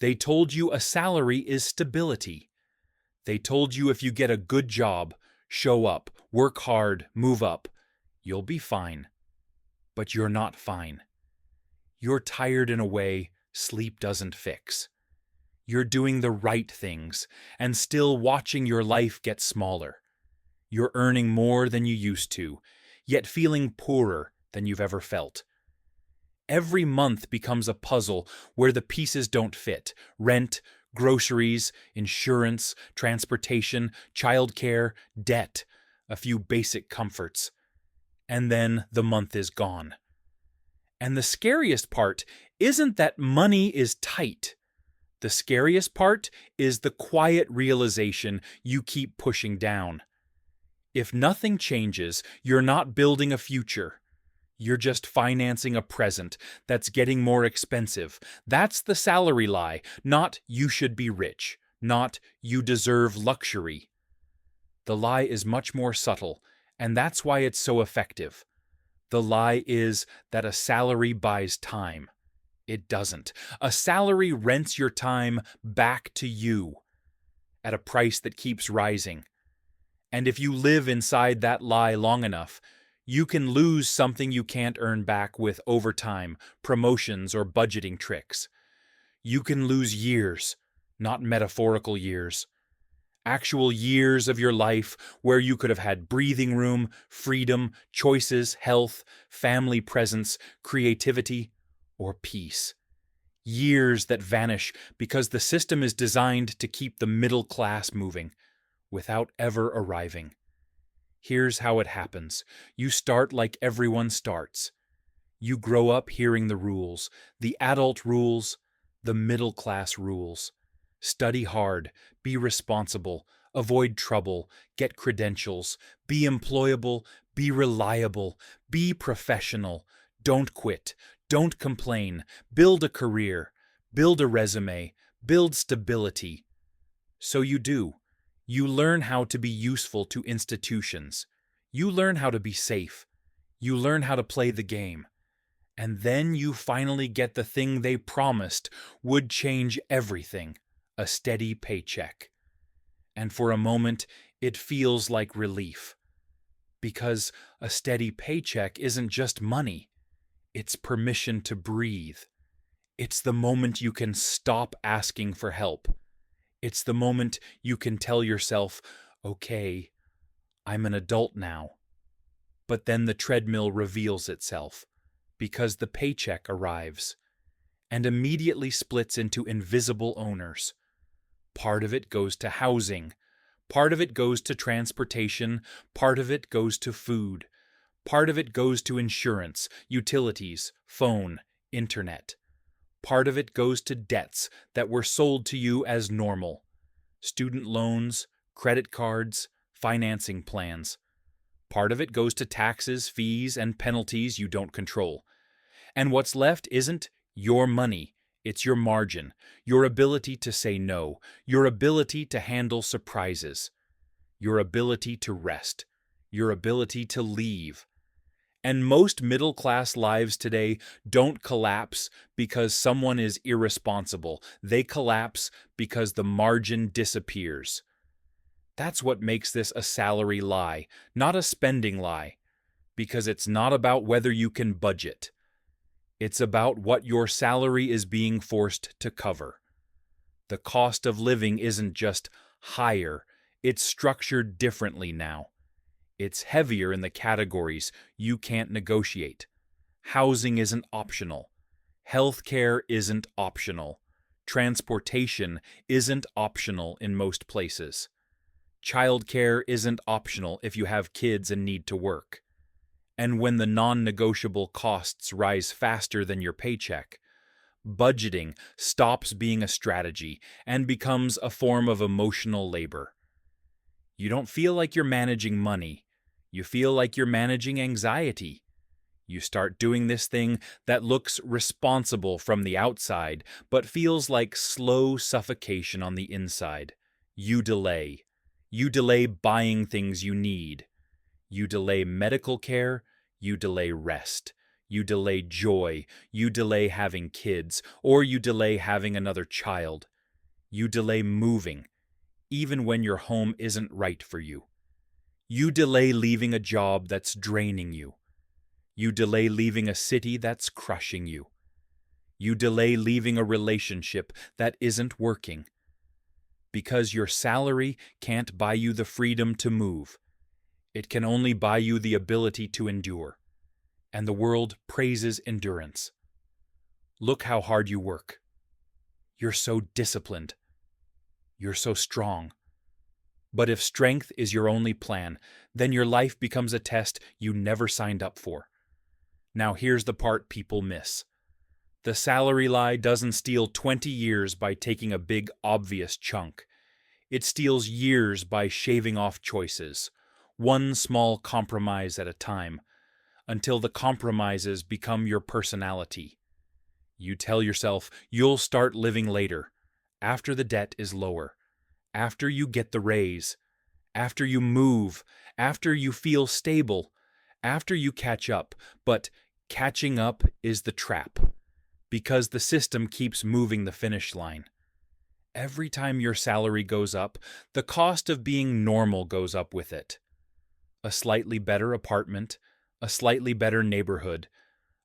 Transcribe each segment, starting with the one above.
They told you a salary is stability. They told you if you get a good job, show up, work hard, move up, you'll be fine. But you're not fine. You're tired in a way sleep doesn't fix. You're doing the right things and still watching your life get smaller. You're earning more than you used to, yet feeling poorer than you've ever felt. Every month becomes a puzzle where the pieces don't fit. Rent, groceries, insurance, transportation, childcare, debt, a few basic comforts. And then the month is gone. And the scariest part isn't that money is tight. The scariest part is the quiet realization you keep pushing down. If nothing changes, you're not building a future. You're just financing a present that's getting more expensive. That's the salary lie, not you should be rich, not you deserve luxury. The lie is much more subtle, and that's why it's so effective. The lie is that a salary buys time. It doesn't. A salary rents your time back to you at a price that keeps rising. And if you live inside that lie long enough, you can lose something you can't earn back with overtime, promotions, or budgeting tricks. You can lose years, not metaphorical years. Actual years of your life where you could have had breathing room, freedom, choices, health, family presence, creativity, or peace. Years that vanish because the system is designed to keep the middle class moving without ever arriving. Here's how it happens. You start like everyone starts. You grow up hearing the rules, the adult rules, the middle class rules. Study hard, be responsible, avoid trouble, get credentials, be employable, be reliable, be professional, don't quit, don't complain, build a career, build a resume, build stability. So you do. You learn how to be useful to institutions. You learn how to be safe. You learn how to play the game. And then you finally get the thing they promised would change everything, a steady paycheck. And for a moment, it feels like relief. Because a steady paycheck isn't just money. It's permission to breathe. It's the moment you can stop asking for help. It's the moment you can tell yourself, okay, I'm an adult now. But then the treadmill reveals itself, because the paycheck arrives, and immediately splits into invisible owners. Part of it goes to housing, part of it goes to transportation, part of it goes to food, part of it goes to insurance, utilities, phone, internet. Part of it goes to debts that were sold to you as normal. Student loans, credit cards, financing plans. Part of it goes to taxes, fees, and penalties you don't control. And what's left isn't your money. It's your margin, your ability to say no, your ability to handle surprises, your ability to rest, your ability to leave. And most middle-class lives today don't collapse because someone is irresponsible. They collapse because the margin disappears. That's what makes this a salary lie, not a spending lie, because it's not about whether you can budget. It's about what your salary is being forced to cover. The cost of living isn't just higher, it's structured differently now. It's heavier in the categories you can't negotiate. Housing isn't optional. Healthcare isn't optional. Transportation isn't optional in most places. Childcare isn't optional if you have kids and need to work. And when the non-negotiable costs rise faster than your paycheck, budgeting stops being a strategy and becomes a form of emotional labor. You don't feel like you're managing money. You feel like you're managing anxiety. You start doing this thing that looks responsible from the outside, but feels like slow suffocation on the inside. You delay. You delay buying things you need. You delay medical care. You delay rest. You delay joy, you delay having kids, or you delay having another child. You delay moving, even when your home isn't right for you. You delay leaving a job that's draining you. You delay leaving a city that's crushing you. You delay leaving a relationship that isn't working. Because your salary can't buy you the freedom to move. It can only buy you the ability to endure. And the world praises endurance. Look how hard you work. You're so disciplined. You're so strong. But if strength is your only plan, then your life becomes a test you never signed up for. Now here's the part people miss. The salary lie doesn't steal 20 years by taking a big, obvious chunk. It steals years by shaving off choices, one small compromise at a time, until the compromises become your personality. You tell yourself you'll start living later, after the debt is lower, after you get the raise, after you move, after you feel stable, after you catch up. But catching up is the trap, because the system keeps moving the finish line. Every time your salary goes up, the cost of being normal goes up with it. A slightly better apartment, a slightly better neighborhood,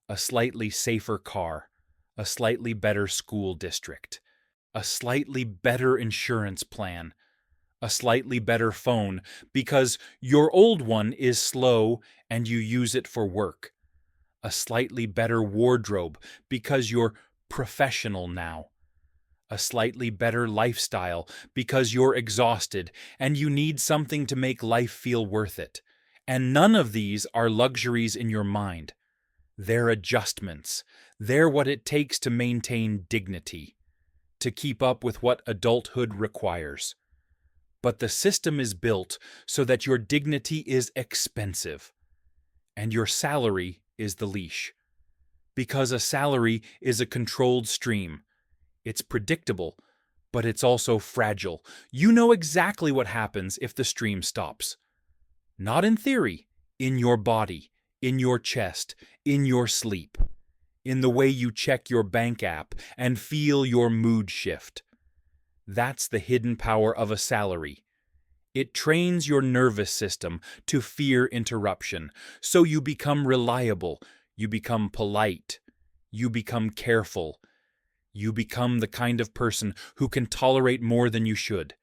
a slightly safer car, a slightly better school district, a slightly better insurance plan, a slightly better phone because your old one is slow and you use it for work, a slightly better wardrobe because you're professional now, a slightly better lifestyle because you're exhausted and you need something to make life feel worth it. And none of these are luxuries in your mind. They're adjustments. They're what it takes to maintain dignity, to keep up with what adulthood requires. But the system is built so that your dignity is expensive, and your salary is the leash. Because a salary is a controlled stream. It's predictable, but it's also fragile. You know exactly what happens if the stream stops. Not in theory, in your body, in your chest, in your sleep, in the way you check your bank app and feel your mood shift. That's the hidden power of a salary. It trains your nervous system to fear interruption, so you become reliable, you become polite, you become careful, you become the kind of person who can tolerate more than you should,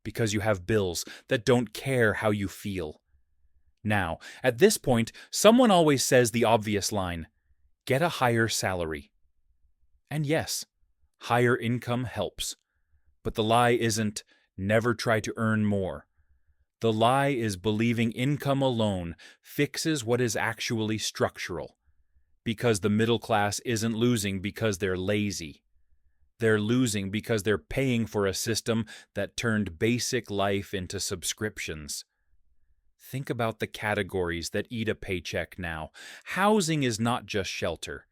because you have bills that don't care how you feel. Now, at this point, someone always says the obvious line, get a higher salary. And yes, higher income helps. But the lie isn't, never try to earn more. The lie is believing income alone fixes what is actually structural. Because the middle class isn't losing because they're lazy. They're losing because they're paying for a system that turned basic life into subscriptions. Think about the categories that eat a paycheck now. Housing is not just shelter.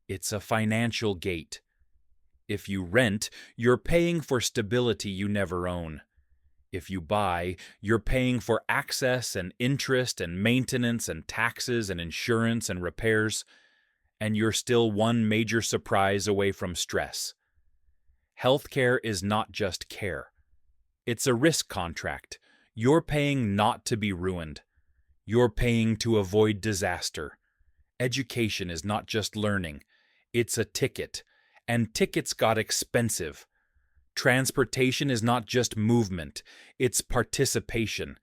It's a financial gate. If you rent, you're paying for stability you never own. If you buy, you're paying for access and interest and maintenance and taxes and insurance and repairs, and you're still one major surprise away from stress. Healthcare is not just care. It's a risk contract. You're paying not to be ruined. You're paying to avoid disaster. Education is not just learning. It's a ticket. And tickets got expensive. Transportation is not just movement. It's participation.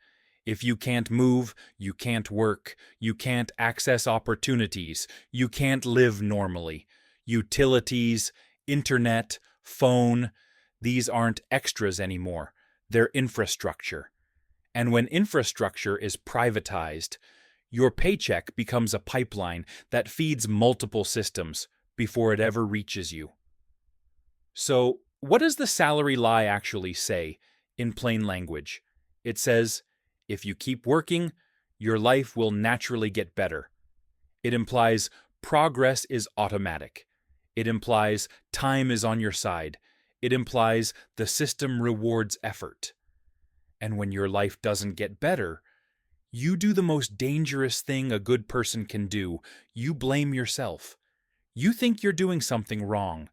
If you can't move, you can't work. You can't access opportunities. You can't live normally. Utilities, internet, phone, these aren't extras anymore. They're infrastructure. And when infrastructure is privatized, your paycheck becomes a pipeline that feeds multiple systems before it ever reaches you. So, what does the salary lie actually say in plain language? It says, if you keep working, your life will naturally get better. It implies progress is automatic. It implies time is on your side. It implies the system rewards effort. And when your life doesn't get better, You do the most dangerous thing a good person can do. You blame yourself. You think you're doing something wrong.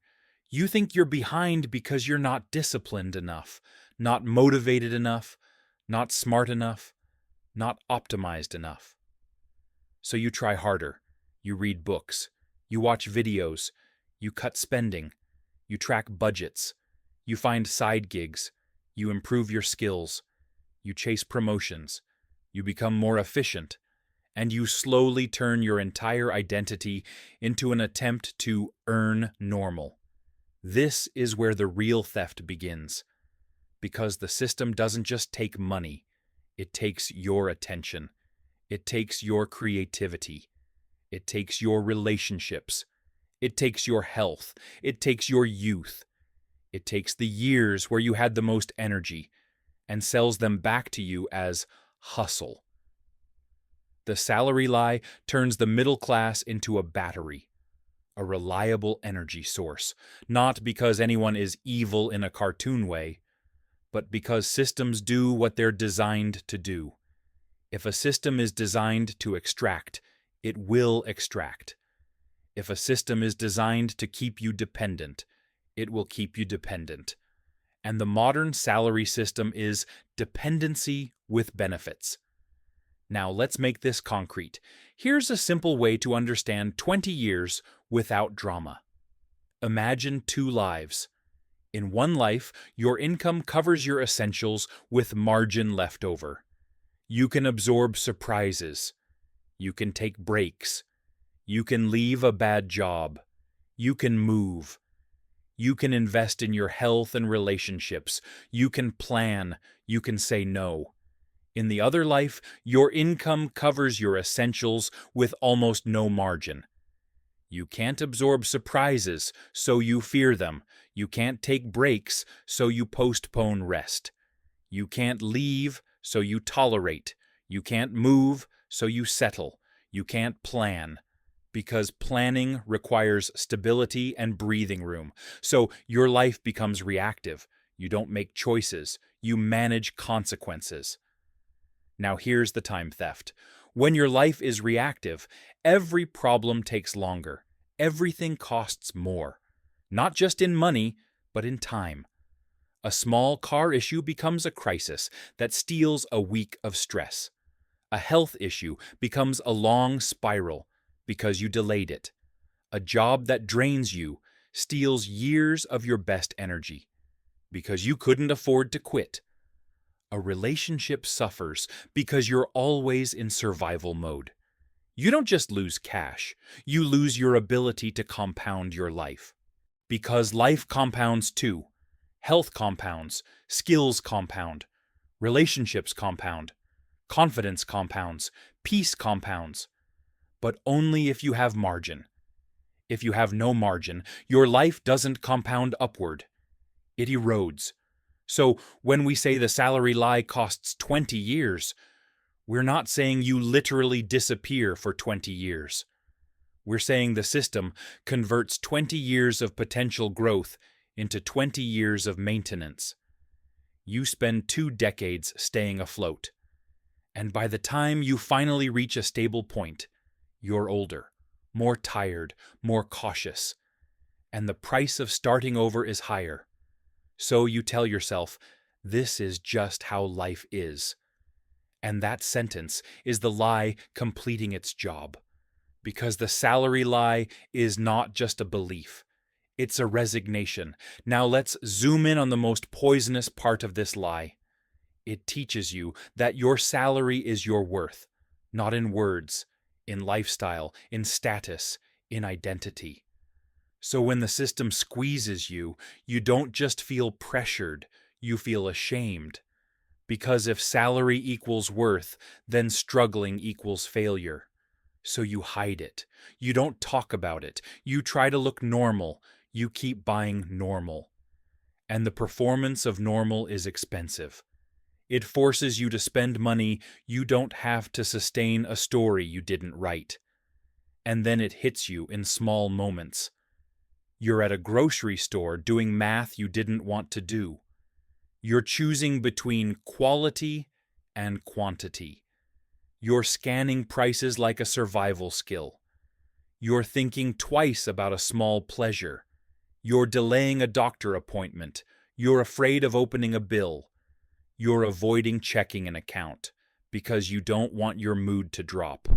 You think you're behind because you're not disciplined enough, not motivated enough, not smart enough, not optimized enough. So you try harder. You read books. You watch videos. You cut spending. You track budgets. You find side gigs. You improve your skills. You chase promotions. You become more efficient. And you slowly turn your entire identity into an attempt to earn normal. This is where the real theft begins. Because the system doesn't just take money. It takes your attention. It takes your creativity. It takes your relationships. It takes your health. It takes your youth. It takes the years where you had the most energy and sells them back to you as hustle. The salary lie turns the middle class into a battery, a reliable energy source, not because anyone is evil in a cartoon way, but because systems do what they're designed to do. If a system is designed to extract, it will extract. If a system is designed to keep you dependent, it will keep you dependent. And the modern salary system is dependency with benefits. Now let's make this concrete. Here's a simple way to understand 20 years without drama. Imagine two lives. In one life, your income covers your essentials with margin left over. You can absorb surprises. You can take breaks. You can leave a bad job. You can move. You can invest in your health and relationships. You can plan. You can say no. In the other life, your income covers your essentials with almost no margin. You can't absorb surprises, so you fear them. You can't take breaks, so you postpone rest. You can't leave, so you tolerate. You can't move, so you settle. You can't plan, because planning requires stability and breathing room. So your life becomes reactive. You don't make choices. You manage consequences. Now here's the time theft. When your life is reactive, every problem takes longer. Everything costs more. Not just in money, but in time. A small car issue becomes a crisis that steals a week of stress. A health issue becomes a long spiral because you delayed it. A job that drains you steals years of your best energy because you couldn't afford to quit. A relationship suffers because you're always in survival mode. You don't just lose cash, you lose your ability to compound your life. Because life compounds too. Health compounds, skills compound, relationships compound, confidence compounds, peace compounds. But only if you have margin. If you have no margin, your life doesn't compound upward. It erodes. So when we say the salary lie costs 20 years, we're not saying you literally disappear for 20 years. We're saying the system converts 20 years of potential growth into 20 years of maintenance. You spend 2 decades staying afloat. And by the time you finally reach a stable point, you're older, more tired, more cautious. And the price of starting over is higher. So you tell yourself, this is just how life is. And that sentence is the lie completing its job. Because the salary lie is not just a belief. It's a resignation. Now let's zoom in on the most poisonous part of this lie. It teaches you that your salary is your worth, not in words, in lifestyle, in status, in identity. So when the system squeezes you, you don't just feel pressured, you feel ashamed. Because if salary equals worth, then struggling equals failure. So you hide it. You don't talk about it. You try to look normal. You keep buying normal. And the performance of normal is expensive. It forces you to spend money you don't have to sustain a story you didn't write. And then it hits you in small moments. You're at a grocery store doing math you didn't want to do. You're choosing between quality and quantity. You're scanning prices like a survival skill. You're thinking twice about a small pleasure. You're delaying a doctor appointment. You're afraid of opening a bill. You're avoiding checking an account because you don't want your mood to drop.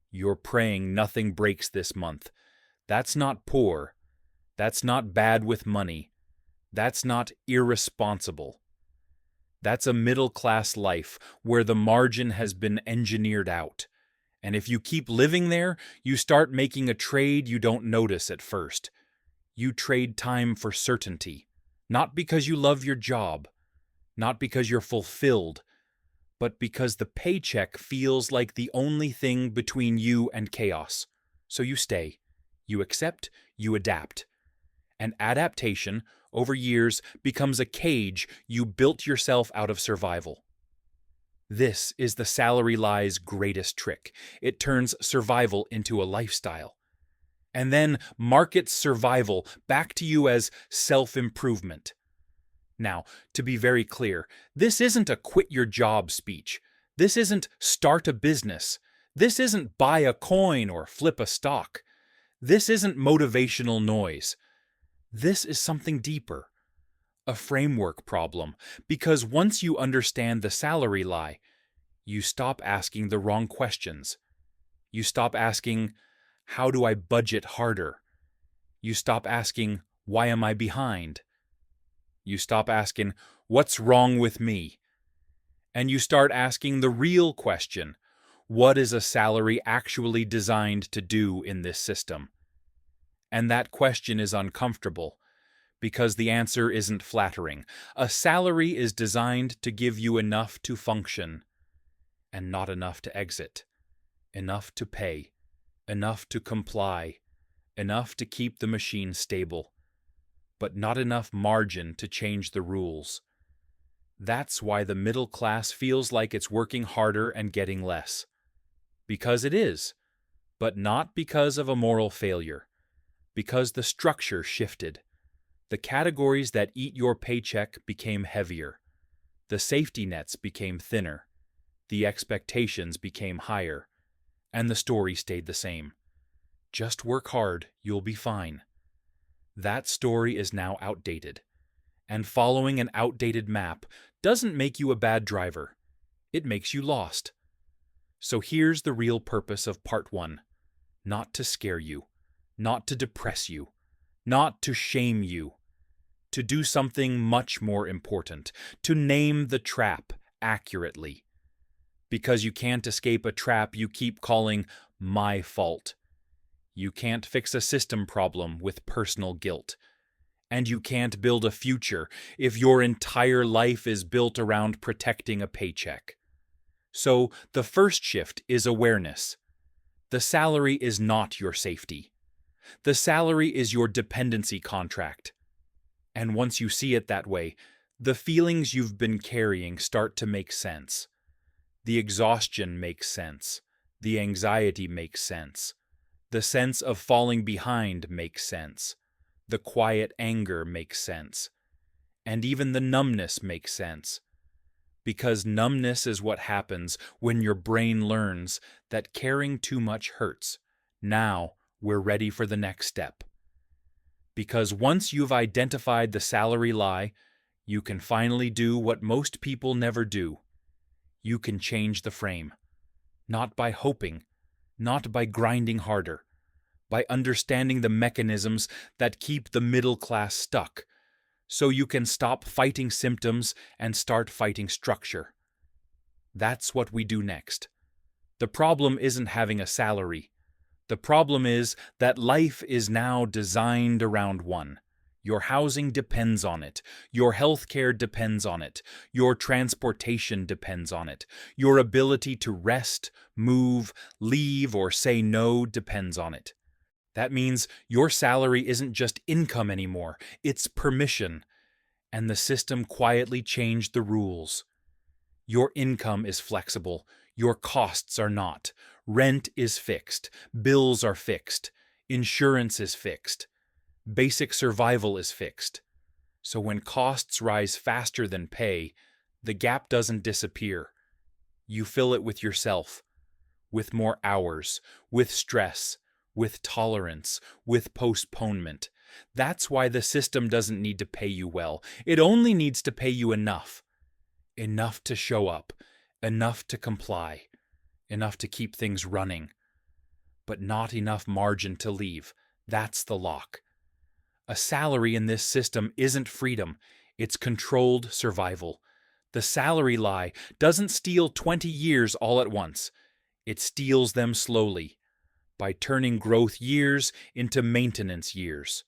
You're praying nothing breaks this month. That's not poor. That's not bad with money. That's not irresponsible. That's a middle-class life where the margin has been engineered out. And if you keep living there, you start making a trade you don't notice at first. You trade time for certainty, not because you love your job, not because you're fulfilled, but because the paycheck feels like the only thing between you and chaos. So you stay, you accept, you adapt. And adaptation, over years, becomes a cage you built yourself out of survival. This is the salary lie's greatest trick. It turns survival into a lifestyle. And then markets survival back to you as self-improvement. Now, to be very clear, this isn't a quit your job speech. This isn't start a business. This isn't buy a coin or flip a stock. This isn't motivational noise. This is something deeper, a framework problem, because once you understand the salary lie, you stop asking the wrong questions. You stop asking, how do I budget harder? You stop asking, why am I behind? You stop asking, what's wrong with me? And you start asking the real question, what is a salary actually designed to do in this system? And that question is uncomfortable, because the answer isn't flattering. A salary is designed to give you enough to function, and not enough to exit, enough to pay, enough to comply, enough to keep the machine stable, but not enough margin to change the rules. That's why the middle class feels like it's working harder and getting less. Because it is, but not because of a moral failure. Because the structure shifted. The categories that eat your paycheck became heavier. The safety nets became thinner. The expectations became higher. And the story stayed the same. Just work hard, you'll be fine. That story is now outdated. And following an outdated map doesn't make you a bad driver. It makes you lost. So here's the real purpose of Part 1. Not to scare you. Not to depress you, not to shame you, to do something much more important, to name the trap accurately. Because you can't escape a trap you keep calling my fault. You can't fix a system problem with personal guilt. And you can't build a future if your entire life is built around protecting a paycheck. So the first shift is awareness. The salary is not your safety. The salary is your dependency contract. And once you see it that way, the feelings you've been carrying start to make sense. The exhaustion makes sense. The anxiety makes sense. The sense of falling behind makes sense. The quiet anger makes sense. And even the numbness makes sense. Because numbness is what happens when your brain learns that caring too much hurts. Now, we're ready for the next step. Because once you've identified the salary lie, you can finally do what most people never do. You can change the frame. Not by hoping, not by grinding harder, by understanding the mechanisms that keep the middle class stuck, so you can stop fighting symptoms and start fighting structure. That's what we do next. The problem isn't having a salary. The problem is that life is now designed around one. Your housing depends on it. Your healthcare depends on it. Your transportation depends on it. Your ability to rest, move, leave, or say no depends on it. That means your salary isn't just income anymore. It's permission. And the system quietly changed the rules. Your income is flexible. Your costs are not. Rent is fixed. Bills are fixed. Insurance is fixed. Basic survival is fixed. So when costs rise faster than pay, the gap doesn't disappear. You fill it with yourself, with more hours, with stress, with tolerance, with postponement. That's why the system doesn't need to pay you well. It only needs to pay you enough. Enough to show up, enough to comply, enough to keep things running, but not enough margin to leave. That's the lock. A salary in this system isn't freedom, it's controlled survival. The salary lie doesn't steal 20 years all at once. It steals them slowly, by turning growth years into maintenance years,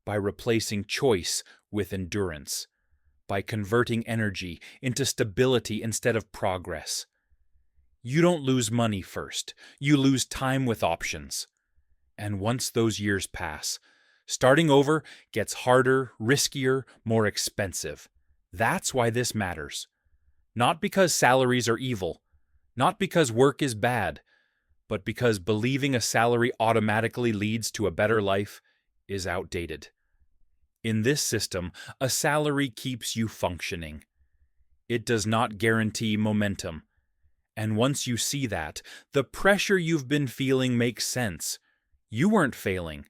by replacing choice with endurance, by converting energy into stability instead of progress. You don't lose money first, you lose time with options. And once those years pass, starting over gets harder, riskier, more expensive. That's why this matters. Not because salaries are evil, not because work is bad, but because believing a salary automatically leads to a better life is outdated. In this system, a salary keeps you functioning. It does not guarantee momentum. And once you see that, the pressure you've been feeling makes sense. You weren't failing.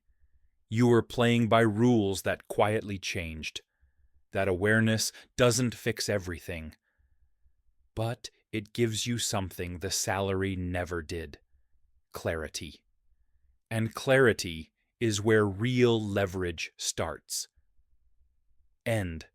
You were playing by rules that quietly changed. That awareness doesn't fix everything, but it gives you something the salary never did: clarity. And clarity is where real leverage starts. End.